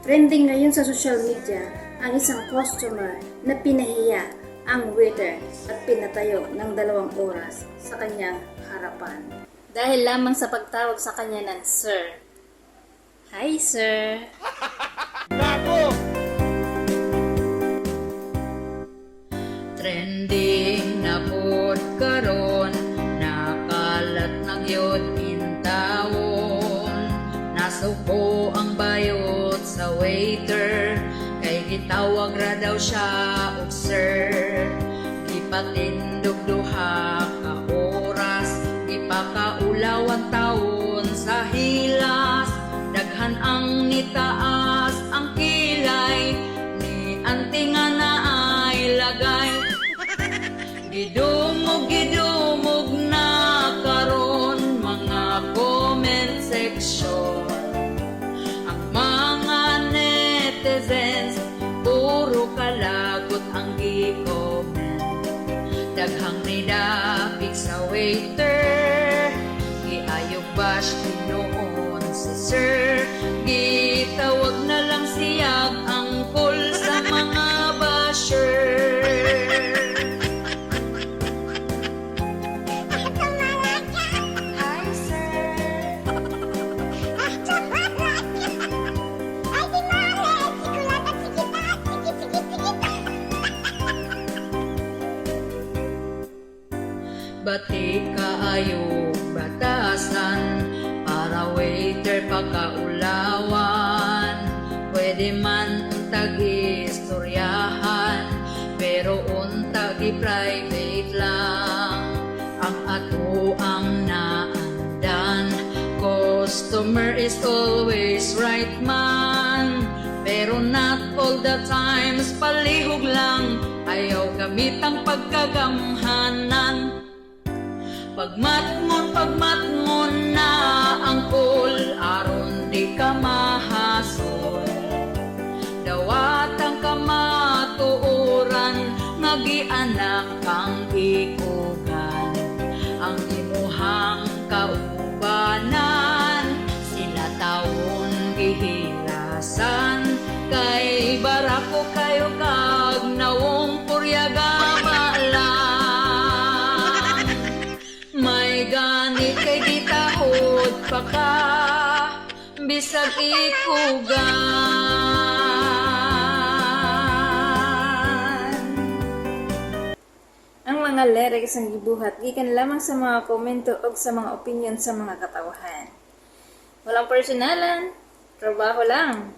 Trending ngayon sa social media ang isang customer na pinahiya ang waiter at pinatayo ng 2 oras sa kanyang harapan. Dahil lamang sa pagtawag sa kanya ng sir. Hi, sir! Trending na pod karon, nakalat na gyud intawon. Nasuko ang bayot sa waiter, kay gitawag ra daw siya og sir. Gipatindog duha ka oras, ipakaulaw ang taon sa hilas. Daghan ang nitaas ang kilay, ni anting nga naay lagay. Gidumog na karon mga comment section. Ang mga netizens, puro kalagot ang gi-comment. Daghang nidapig sa waiter, giayog bash noon si sir. Gitawag na lang siyag ang call sa mga basher. Bati kaayo batasan, para waiter pagkaulawan. Pwede man untag istoryahan, pero untag i-private lang. Ang ato ang naandan, customer is always right man. Pero not all the times, palihog lang, ayaw gamit ang pagkagamhanan. Pagmatngon na ang call, aron di ka mahasol. Dawat ang kamatuoran, nagianak ang ikugan. Ang imuhang kaubanan, sila taon gihilasan. Kay barako kayo kag nawong puryagama lang. May ganit kay gitahod pa ka, bisag ikugan. Ang mga lyrics ang gibuhat gikan lamang sa mga komento o sa mga opinion sa mga katawahan. Walang personalan, trabaho lang.